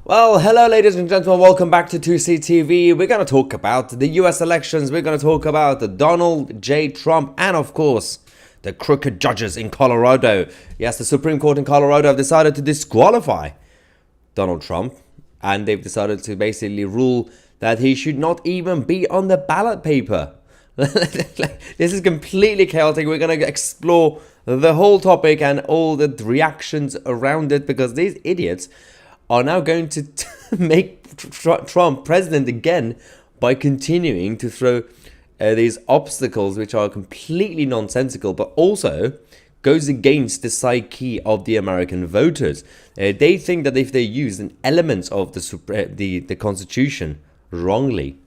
Well, hello, ladies and gentlemen. Welcome back to 2CTV. We're going to talk about the US elections. We're going to talk about Donald J. Trump and, of course, the crooked judges in Colorado. Yes, the Supreme Court in Colorado have decided to disqualify Donald Trump, and they've decided to basically rule that he should not even be on the ballot paper. This is completely chaotic. We're going to explore the whole topic and all the reactions around it, because these idiots are now going to make Trump president again by continuing to throw these obstacles which are completely nonsensical, but also goes against the psyche of the American voters. They think that if they use an element of the Constitution wrongly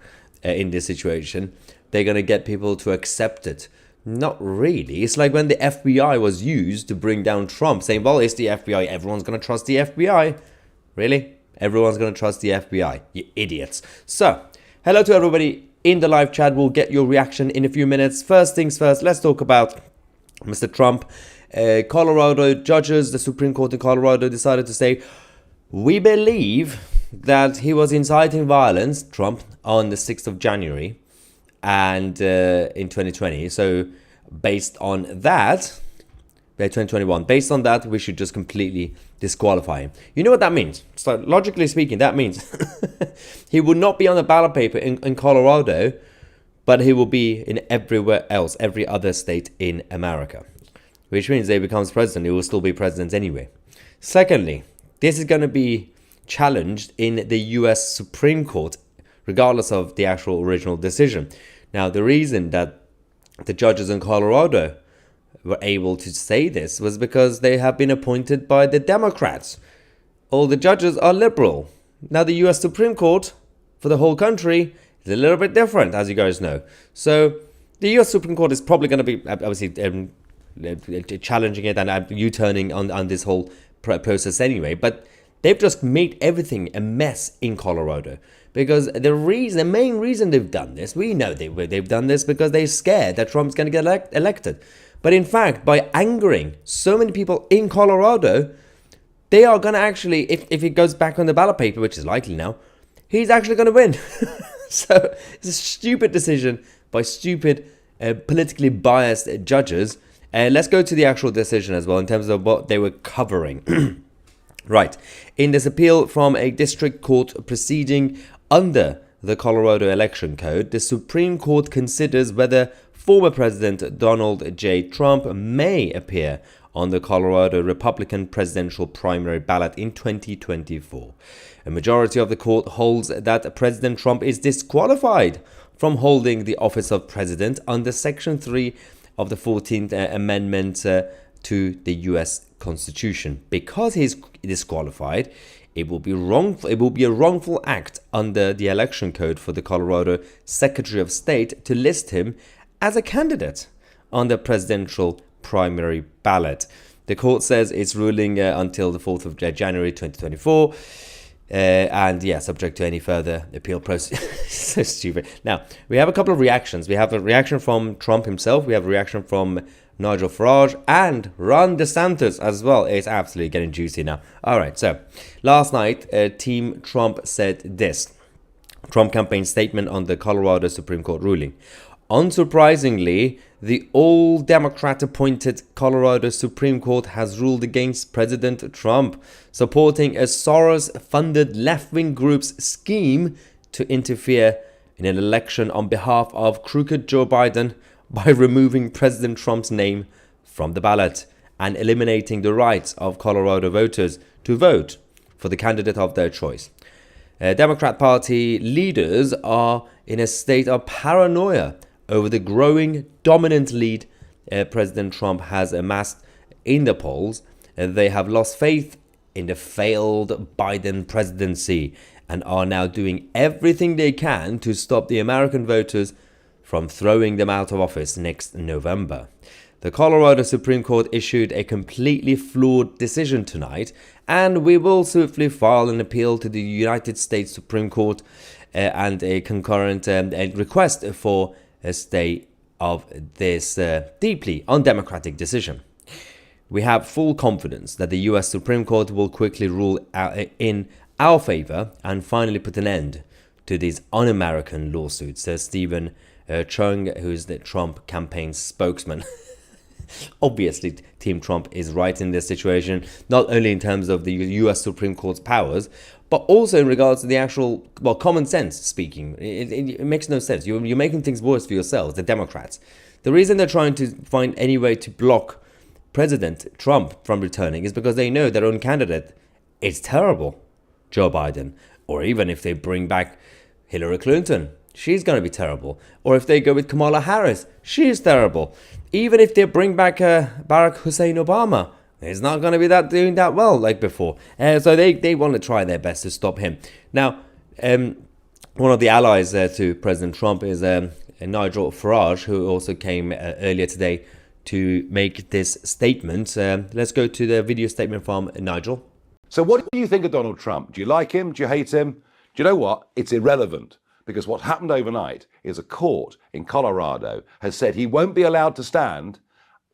in this situation, they're going to get people to accept it. Not really. It's like when the FBI was used to bring down Trump, saying, well, it's the FBI, everyone's going to trust the FBI. Really? Everyone's going to trust the FBI? You idiots. So, hello to everybody in the live chat. We'll get your reaction in a few minutes. First things first, let's talk about Mr. Trump. Colorado judges, the Supreme Court in Colorado, decided to say, we believe that he was inciting violence, Trump, on the 6th of January and in 2020. So, based on that, 2021. Based on that, we should just completely disqualify him. You know what that means? So logically speaking, that means he would not be on the ballot paper in Colorado, but he will be in everywhere else, every other state in America. Which means if he becomes president, he will still be president anyway. Secondly, this is going to be challenged in the US Supreme Court, regardless of the actual original decision. Now, the reason that the judges in Colorado were able to say this was because they have been appointed by the Democrats. All the judges are liberal. Now the US Supreme Court for the whole country is a little bit different, as you guys know. So the US Supreme Court is probably going to be obviously challenging it and U-turning on this whole process anyway. But they've just made everything a mess in Colorado. Because the main reason they've done this, we know they've done this because they're scared that Trump's going to get elected. But in fact, by angering so many people in Colorado, they are going to actually, if it goes back on the ballot paper, which is likely now, he's actually going to win. So it's a stupid decision by stupid, politically biased judges. Let's go to the actual decision as well in terms of what they were covering. Right. In this appeal from a district court proceeding under the Colorado Election Code, the Supreme Court considers whether former President Donald J. Trump may appear on the Colorado Republican presidential primary ballot in 2024. A majority of the court holds that President Trump is disqualified from holding the office of president under Section 3 of the 14th Amendment to the U.S. Constitution. Because he's disqualified, it will be a wrongful act under the election code for the Colorado Secretary of State to list him as a candidate on the presidential primary ballot. The court says it's ruling until the 4th of January 2024. And yeah, subject to any further appeal process. So stupid. Now, we have a couple of reactions. We have a reaction from Trump himself. We have a reaction from Nigel Farage and Ron DeSantis as well. It's absolutely getting juicy now. All right, so last night, Team Trump said this. Trump campaign statement on the Colorado Supreme Court ruling. Unsurprisingly, the all-Democrat-appointed Colorado Supreme Court has ruled against President Trump, supporting a Soros-funded left-wing group's scheme to interfere in an election on behalf of crooked Joe Biden by removing President Trump's name from the ballot and eliminating the rights of Colorado voters to vote for the candidate of their choice. Democrat Party leaders are in a state of paranoia over the growing dominant lead President Trump has amassed in the polls. They have lost faith in the failed Biden presidency and are now doing everything they can to stop the American voters from throwing them out of office next November. The Colorado Supreme Court issued a completely flawed decision tonight, and we will swiftly file an appeal to the United States Supreme Court and a concurrent request for a stay of this deeply undemocratic decision. We have full confidence that the US Supreme Court will quickly rule in our favor and finally put an end to these un-American lawsuits, says Stephen Chung, who's the Trump campaign spokesman. Obviously, Team Trump is right in this situation, not only in terms of the US Supreme Court's powers, but also in regards to the actual, well, common sense speaking. It makes no sense. You're making things worse for yourselves, the Democrats. The reason they're trying to find any way to block President Trump from returning is because they know their own candidate is terrible, Joe Biden. Or even if they bring back Hillary Clinton, she's going to be terrible. Or if they go with Kamala Harris, she's terrible. Even if they bring back Barack Hussein Obama, he's not going to be doing that well like before. So they want to try their best to stop him. Now, one of the allies to President Trump is Nigel Farage, who also came earlier today to make this statement. Let's go to the video statement from Nigel. So what do you think of Donald Trump? Do you like him? Do you hate him? Do you know what? It's irrelevant, because what happened overnight is a court in Colorado has said he won't be allowed to stand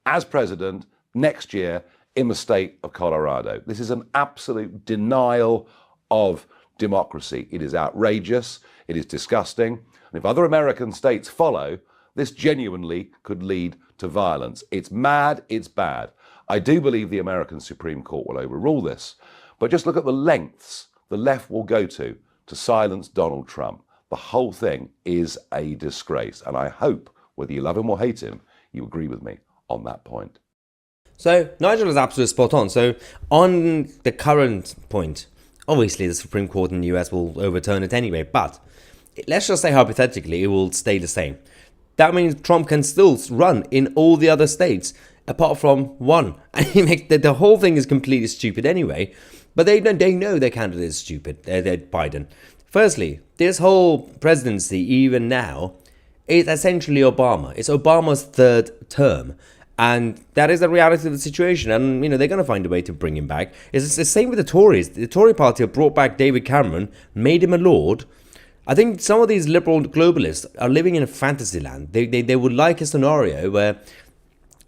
as president next year in the state of Colorado. This is an absolute denial of democracy. It is outrageous. It is disgusting. And if other American states follow, this genuinely could lead to violence. It's mad. It's bad. I do believe the American Supreme Court will overrule this. But just look at the lengths the left will go to silence Donald Trump. The whole thing is a disgrace. And I hope, whether you love him or hate him, you agree with me on that point. So Nigel is absolutely spot on. So on the current point, obviously the Supreme Court in the US will overturn it anyway. But let's just say hypothetically it will stay the same. That means Trump can still run in all the other states apart from one. And he makes the whole thing is completely stupid anyway. But they know their candidate is stupid, they're Biden. Firstly, this whole presidency, even now, is essentially Obama. It's Obama's third term. And that is the reality of the situation. And, they're going to find a way to bring him back. It's the same with the Tories. The Tory party have brought back David Cameron, made him a lord. I think some of these liberal globalists are living in a fantasy land. They would like a scenario where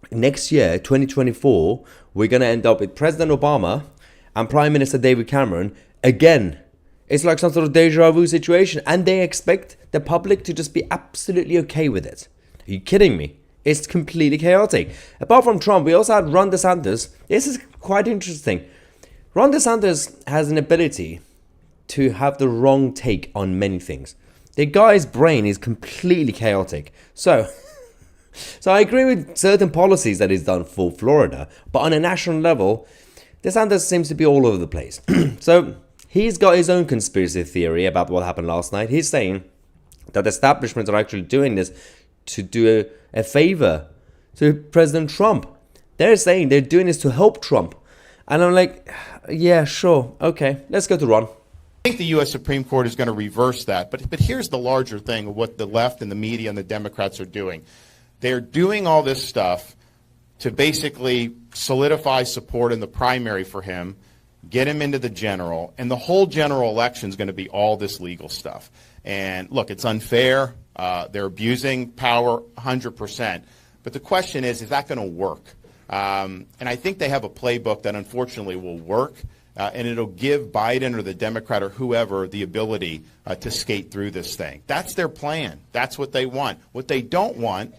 next year, 2024, we're going to end up with President Obama and Prime Minister David Cameron again. It's like some sort of deja vu situation, and they expect the public to just be absolutely okay with it. Are you kidding me? It's completely chaotic. Apart from Trump, we also had Ron DeSantis. This is quite interesting. Ron DeSantis has an ability to have the wrong take on many things. The guy's brain is completely chaotic. So I agree with certain policies that he's done for Florida, but on a national level, DeSantis seems to be all over the place. So he's got his own conspiracy theory about what happened last night. He's saying that establishments are actually doing this to do a favor to President Trump. They're saying they're doing this to help Trump. And I'm like, yeah, sure. Okay, let's go to Ron. I think the U.S. Supreme Court is going to reverse that. But here's the larger thing of what the left and the media and the Democrats are doing. They're doing all this stuff to basically solidify support in the primary for him, get him into the general, and the whole general election is going to be all this legal stuff. And look, it's unfair. They're abusing power 100%. But the question is that going to work? And I think they have a playbook that unfortunately will work, and it'll give Biden or the Democrat or whoever the ability to skate through this thing. That's their plan. That's what they want. What they don't want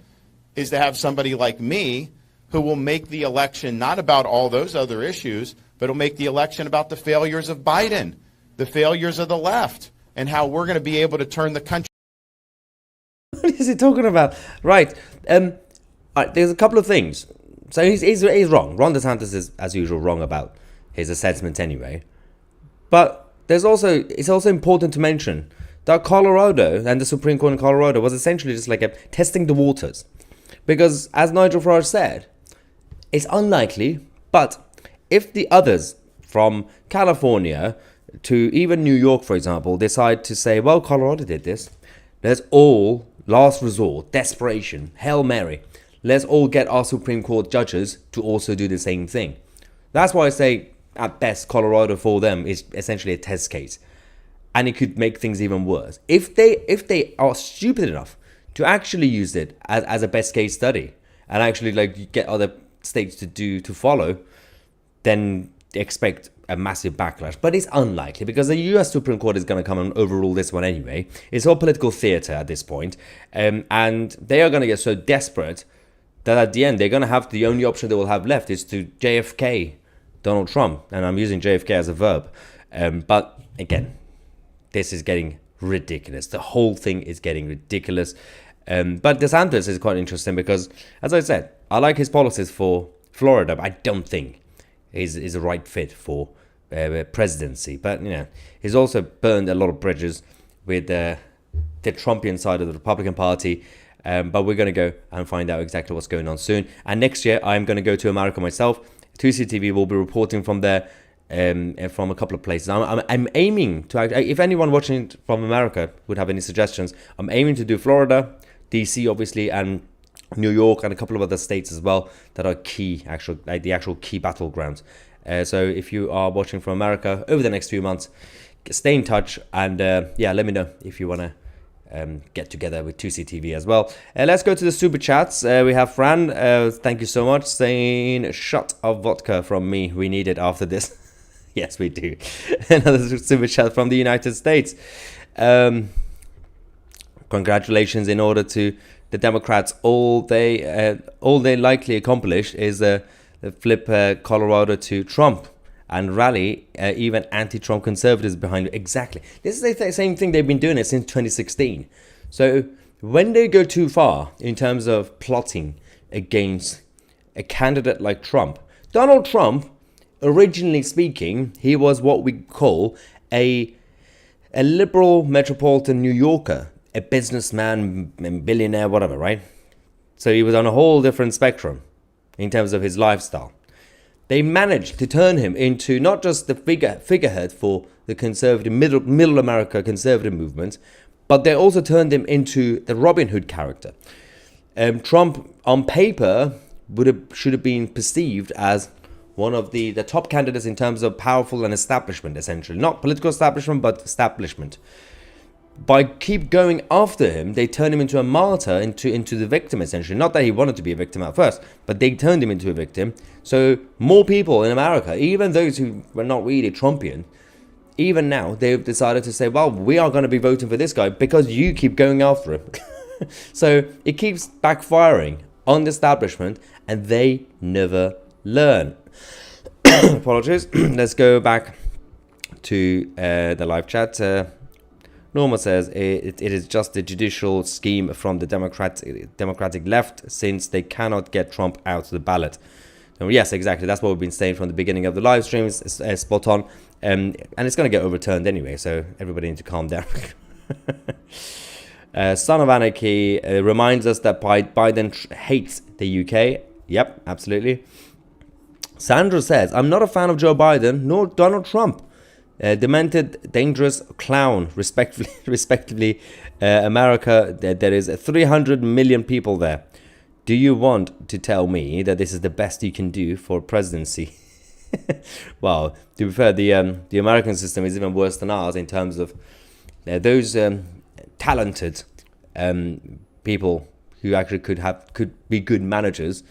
is to have somebody like me who will make the election not about all those other issues, but will make the election about the failures of Biden, the failures of the left, and how we're going to be able to turn the country. What is he talking about? Right. There's a couple of things. So he's wrong. Ron DeSantis is, as usual, wrong about his assessment anyway. But it's also important to mention that Colorado and the Supreme Court in Colorado was essentially just like testing the waters. Because, as Nigel Farage said, it's unlikely, but if the others from California to even New York, for example, decide to say, well, Colorado did this, let's all, last resort, desperation, Hail Mary, let's all get our Supreme Court judges to also do the same thing. That's why I say, at best, Colorado for them is essentially a test case. And it could make things even worse. If they are stupid enough to actually use it as a best case study and actually get other states to follow, then expect a massive backlash, but it's unlikely because the US Supreme Court is going to come and overrule this one anyway. It's all political theater at this point, and they are going to get so desperate that at the end they're going to have, the only option they will have left is to JFK Donald Trump, and I'm using JFK as a verb, but again, this is getting ridiculous. The whole thing is getting ridiculous. But DeSantis is quite interesting because, as I said, I like his policies for Florida, but I don't think he's a right fit for presidency. But, you know, he's also burned a lot of bridges with the Trumpian side of the Republican Party. But we're going to go and find out exactly what's going on soon. And next year, I'm going to go to America myself. 2CTV will be reporting from there, from a couple of places. I'm aiming to, if anyone watching from America would have any suggestions, I'm aiming to do Florida, DC obviously, and New York, and a couple of other states as well that are key, the actual key battlegrounds. So if you are watching from America over the next few months, stay in touch, and yeah, let me know if you want to get together with 2CTV as well. Let's go to the super chats. We have Fran, thank you so much, saying shot of vodka from me, we need it after this. Yes, we do. Another super chat from the United States. Congratulations in order to the Democrats. All they likely accomplish is flip Colorado to Trump and rally even anti-Trump conservatives behind it. Exactly. This is the same thing they've been doing it since 2016. So when they go too far in terms of plotting against a candidate like Trump, Donald Trump, originally speaking, he was what we call a liberal metropolitan New Yorker, a businessman, billionaire, whatever, right? So he was on a whole different spectrum in terms of his lifestyle. They managed to turn him into not just the figurehead for the conservative, middle America conservative movement, but they also turned him into the Robin Hood character. Trump, on paper, should have been perceived as one of the top candidates in terms of powerful and establishment, essentially. Not political establishment, but establishment. By keep going after him, they turned him into a martyr, into the victim, essentially. Not that he wanted to be a victim at first, but they turned him into a victim. So more people in America, even those who were not really Trumpian, even now, they've decided to say, well, we are going to be voting for this guy because you keep going after him. So it keeps backfiring on the establishment, and they never learn. Apologies. Let's go back to the live chat. Norma says it is just a judicial scheme from the Democratic left, since they cannot get Trump out of the ballot. So yes, exactly. That's what we've been saying from the beginning of the live stream. It's spot on. And it's going to get overturned anyway, so everybody needs to calm down. Son of Anarchy reminds us that Biden hates the UK. Yep, absolutely. Sandra says, I'm not a fan of Joe Biden nor Donald Trump. Demented, dangerous clown, respectively. America, there is 300 million people there. Do you want to tell me that this is the best you can do for presidency? Well, to be fair, the American system is even worse than ours in terms of those talented people who actually could be good managers.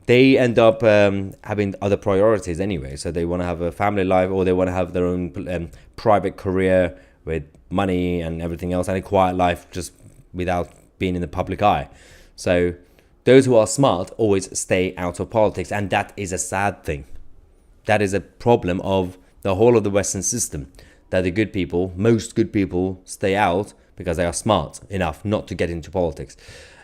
They end up having other priorities anyway. So they want to have a family life, or they want to have their own private career with money and everything else, and a quiet life just without being in the public eye. So those who are smart always stay out of politics, and that is a sad thing. That is a problem of the whole of the Western system, that the good people, most good people, stay out because they are smart enough not to get into politics.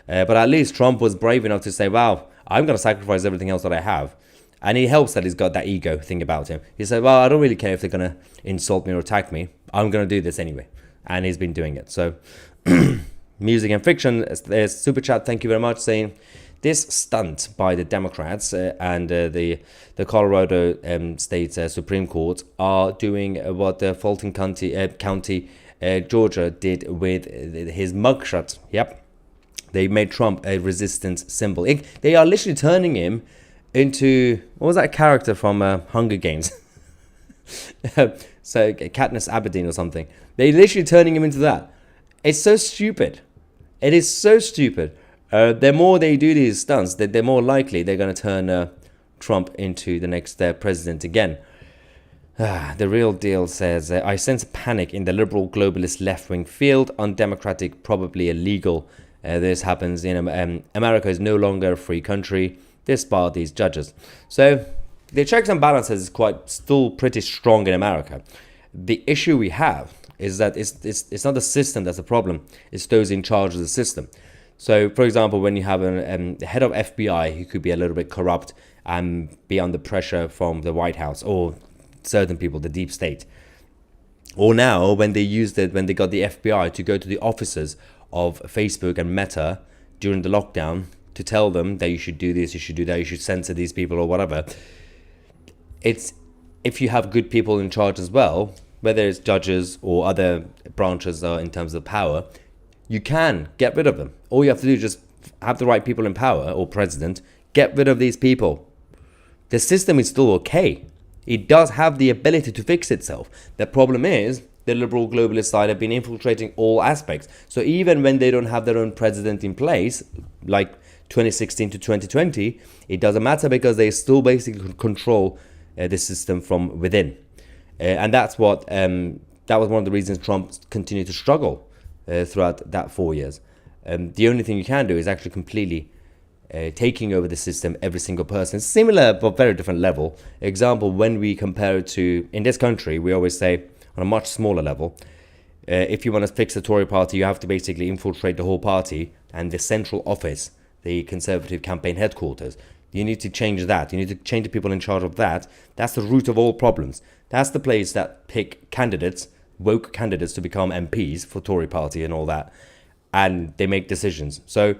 But at least Trump was brave enough to say, wow, I'm going to sacrifice everything else that I have. And it helps that he's got that ego thing about him. He said, well, I don't really care if they're going to insult me or attack me. I'm going to do this anyway. And he's been doing it. So, music and fiction, there's super chat, thank you very much, saying this stunt by the Democrats and the Colorado State Supreme Court are doing what the Fulton County Georgia did with his mugshot. Yep. They made Trump a resistance symbol. They are literally turning him into, what was that character from Hunger Games? So Katniss Aberdeen or something. They're literally turning him into that. It's so stupid. It is so stupid. The more they do these stunts, the more likely they're going to turn Trump into the next president again. The Real Deal says, I sense panic in the liberal globalist left-wing field, undemocratic, probably illegal. This happens in America is no longer a free country, despite these judges. So the checks and balances is quite still pretty strong in America. The issue we have is that it's not the system that's the problem, it's those in charge of the system. So, for example, when you have a head of FBI who could be a little bit corrupt and be under pressure from the White House or certain people, the deep state. Or now, when they got the FBI to go to the offices of Facebook and Meta during the lockdown to tell them that you should do this, you should do that, you should censor these people or whatever. It's if you have good people in charge as well, whether it's judges or other branches in terms of power, you can get rid of them. All you have to do is just have the right people in power or president, get rid of these people. The system is still okay. It does have the ability to fix itself. The problem is the liberal globalist side have been infiltrating all aspects. So even when they don't have their own president in place, like 2016 to 2020, it doesn't matter because they still basically control the system from within. And that's what that was one of the reasons Trump continued to struggle throughout that 4 years. The only thing you can do is actually completely taking over the system, every single person. Similar but very different level. Example, when we compare it to, in this country, we always say on a much smaller level, if you want to fix the Tory party, you have to basically infiltrate the whole party and the central office, the Conservative campaign headquarters. You need to change that. You need to change the people in charge of that. That's the root of all problems. That's the place that pick candidates, woke candidates to become MPs for Tory party and all that. And they make decisions. So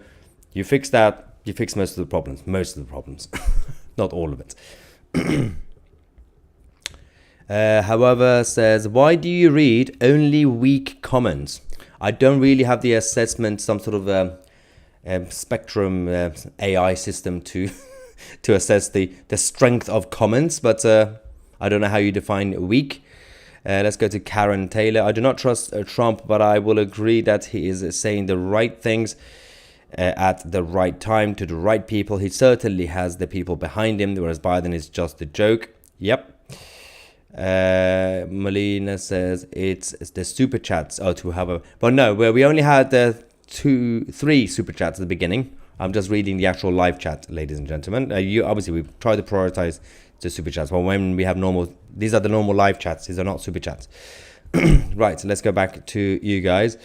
you fix that, you fix most of the problems, not all of it. However, says, why do you read only weak comments? I don't really have the assessment, some sort of spectrum AI system to to assess the strength of comments, but I don't know how you define weak. Let's go to Karen Taylor. I do not trust Trump, but I will agree that he is saying the right things at the right time to the right people. He certainly has the people behind him, whereas Biden is just a joke. Yep. Molina says it's the super chats. Oh, to have a... But no, we only had 3 super chats at the beginning. I'm just reading the actual live chat, ladies and gentlemen. Obviously, we try to prioritize the super chats. But when we have normal... These are the normal live chats. These are not super chats. Right, so let's go back to you guys.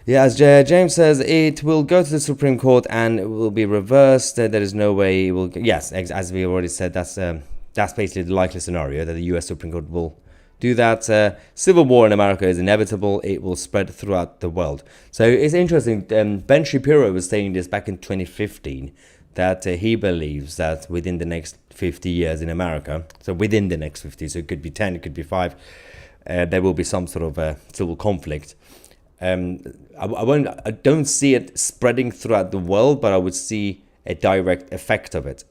Yeah, as James says, it will go to the Supreme Court and it will be reversed. There is no way it will... Yes, as we already said, that's basically the likely scenario, that the US Supreme Court will do that. Civil war in America is inevitable. It will spread throughout the world. So it's interesting. Ben Shapiro was saying this back in 2015, that he believes that within the next 50 years in America, so within the next 50, so it could be 10, it could be 5, there will be some sort of civil conflict. I don't see it spreading throughout the world, but I would see a direct effect of it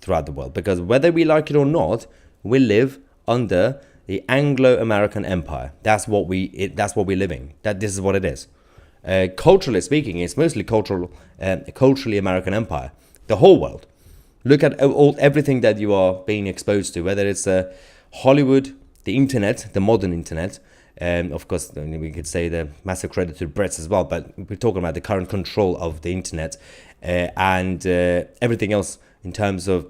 throughout the world, because whether we like it or not, we live under the Anglo-American Empire. That's what we're living. This is what it is. Culturally speaking, it's mostly culturally American Empire. The whole world. Look at everything that you are being exposed to, whether it's Hollywood, the internet, the modern internet. Of course, we could say the massive credit to the Brits as well, but we're talking about the current control of the internet and everything else in terms of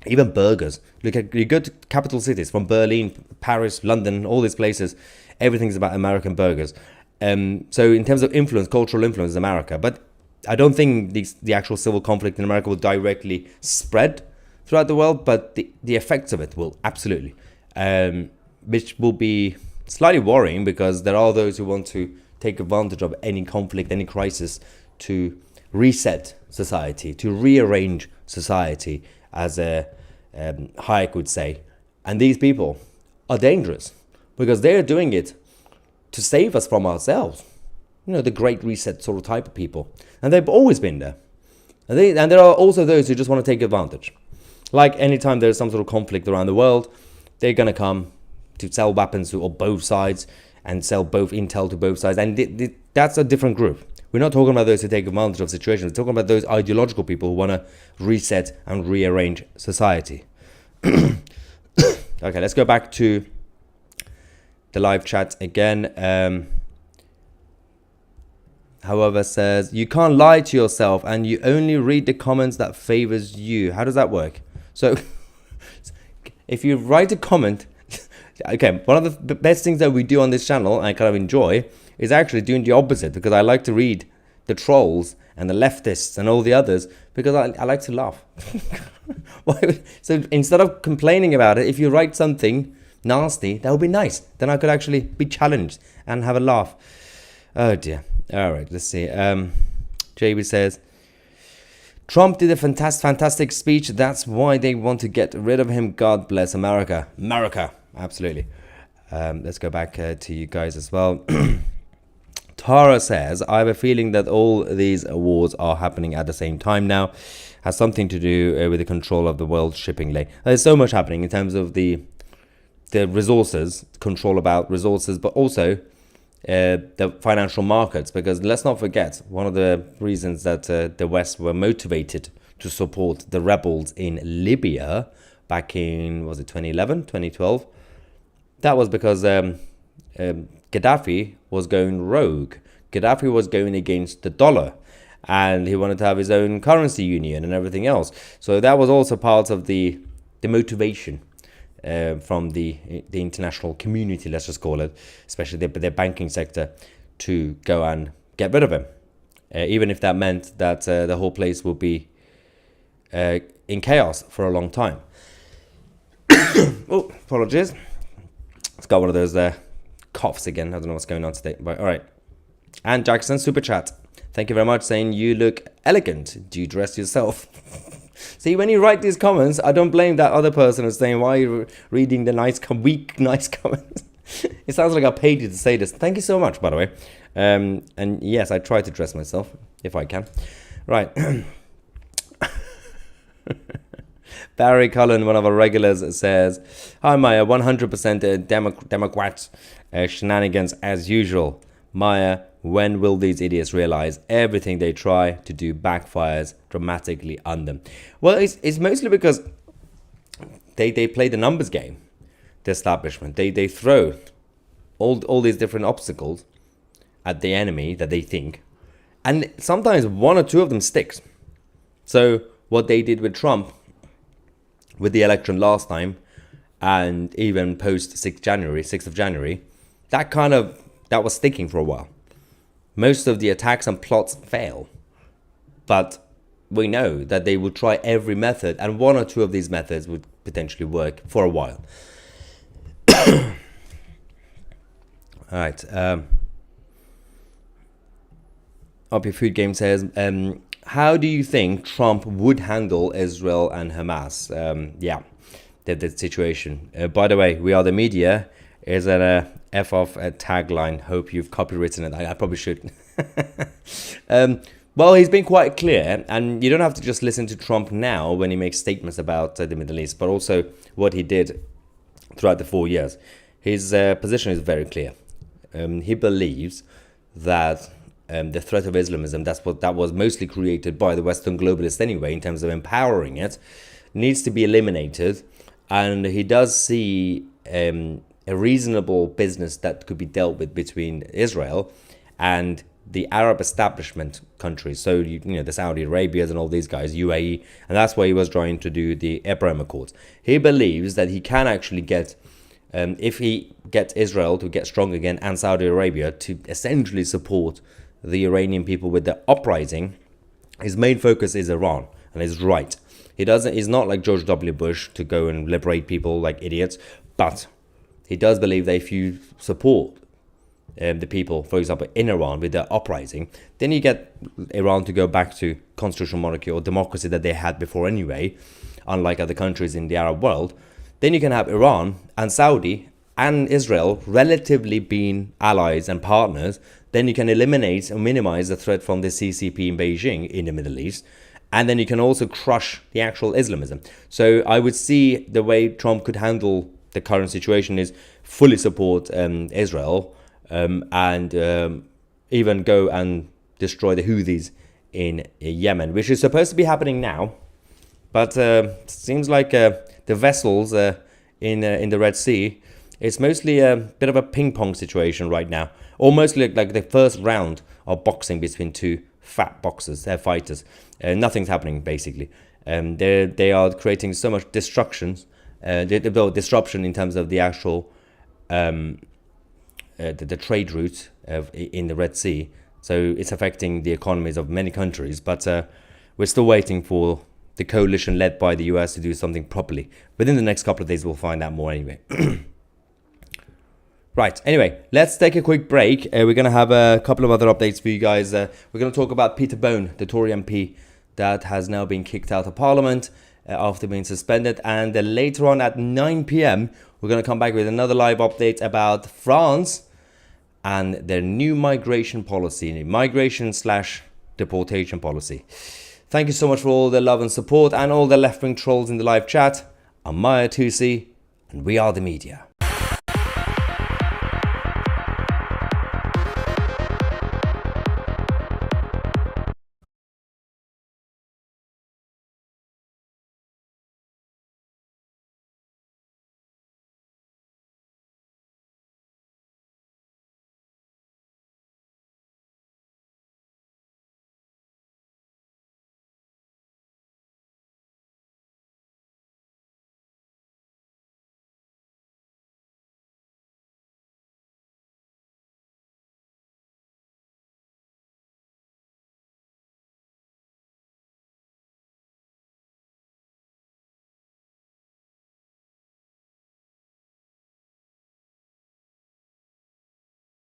even burgers. You go to capital cities from Berlin, Paris, London, all these places, everything's about American burgers. So in terms of influence, cultural influence, America. But I don't think the actual civil conflict in America will directly spread throughout the world, but the effects of it will absolutely, which will be slightly worrying, because there are those who want to take advantage of any conflict, any crisis, to reset society, to rearrange society, as Hayek would say. And these people are dangerous because they're doing it to save us from ourselves. You know, the Great Reset sort of type of people. And they've always been there. And there are also those who just want to take advantage. Like anytime there's some sort of conflict around the world, they're going to come to sell weapons to both sides and sell both intel to both sides. And that's a different group. We're not talking about those who take advantage of situations. We're talking about those ideological people who want to reset and rearrange society. Okay, let's go back to the live chat again. However, says you can't lie to yourself and you only read the comments that favors you. How does that work? So if you write a comment, okay, one of the best things that we do on this channel, and I kind of enjoy, is actually doing the opposite, because I like to read the trolls and the leftists and all the others, because I like to laugh. So instead of complaining about it, if you write something nasty, that would be nice. Then I could actually be challenged and have a laugh. Oh dear. All right, let's see. JB says, Trump did a fantastic speech. That's why they want to get rid of him. God bless America. America. Absolutely. Let's go back to you guys as well. Tara says, I have a feeling that all these wars are happening at the same time now. Has something to do with the control of the world shipping lane. There's so much happening in terms of the resources, control about resources, but also the financial markets. Because let's not forget, one of the reasons that the West were motivated to support the rebels in Libya back in, was it 2011, 2012? That was because Gaddafi was going rogue. Gaddafi was going against the dollar, and he wanted to have his own currency union and everything else. So that was also part of the motivation from the international community, let's just call it, especially the banking sector, to go and get rid of him. Even if that meant that the whole place would be in chaos for a long time. Oh, apologies. It's got one of those coughs again. I don't know what's going on today, but all right. And Jackson, super chat. Thank you very much, saying you look elegant. Do you dress yourself? See, when you write these comments, I don't blame that other person who's saying, why are you reading the nice comments? It sounds like I paid you to say this. Thank you so much, by the way. And yes, I try to dress myself if I can. Right. Barry Cullen, one of our regulars, says, hi Maya, 100% Democrat shenanigans as usual. Maya, when will these idiots realize everything they try to do backfires dramatically on them? Well, it's mostly because they play the numbers game, the establishment. They throw all these different obstacles at the enemy that they think, and sometimes one or two of them sticks. So what they did with Trump, with the election last time, and even post 6th of January, that was sticking for a while. Most of the attacks and plots fail, but we know that they would try every method, and one or two of these methods would potentially work for a while. All right. Up Your Food Game says, how do you think Trump would handle Israel and Hamas? The situation. By the way, We Are the Media is an F off tagline. Hope you've copywritten it. I probably should. Well, he's been quite clear, and you don't have to just listen to Trump now when he makes statements about the Middle East, but also what he did throughout the 4 years. His position is very clear. He believes that the threat of Islamism, that was mostly created by the Western globalists anyway, in terms of empowering it, needs to be eliminated. And he does see a reasonable business that could be dealt with between Israel and the Arab establishment countries. So, the Saudi Arabias and all these guys, UAE, and that's why he was trying to do the Abraham Accords. He believes that he can actually get, if he gets Israel to get strong again and Saudi Arabia to essentially support the Iranian people with the uprising, his main focus is Iran, and he's right. He's not like George W. Bush to go and liberate people like idiots, but he does believe that if you support the people, for example, in Iran with the uprising, then you get Iran to go back to constitutional monarchy or democracy that they had before anyway, unlike other countries in the Arab world. Then you can have Iran and Saudi and Israel relatively being allies and partners. Then you can eliminate and minimize the threat from the CCP in Beijing in the Middle East. And then you can also crush the actual Islamism. So I would see the way Trump could handle the current situation is fully support Israel, and even go and destroy the Houthis in Yemen, which is supposed to be happening now. But it seems like the vessels in the Red Sea. It's mostly a bit of a ping pong situation right now, almost like the first round of boxing between two fat boxers, they're fighters. Nothing's happening basically. They are creating so much disruption in terms of the actual the trade route in the Red Sea. So it's affecting the economies of many countries, but we're still waiting for the coalition led by the US to do something properly. Within the next couple of days, we'll find out more anyway. Right, anyway, let's take a quick break. We're going to have a couple of other updates for you guys. We're going to talk about Peter Bone, the Tory MP that has now been kicked out of Parliament after being suspended. And later on at 9 p.m, we're going to come back with another live update about France and their new migration policy, migration/deportation policy. Thank you so much for all the love and support and all the left-wing trolls in the live chat. I'm Maya Tusi, and we are the media.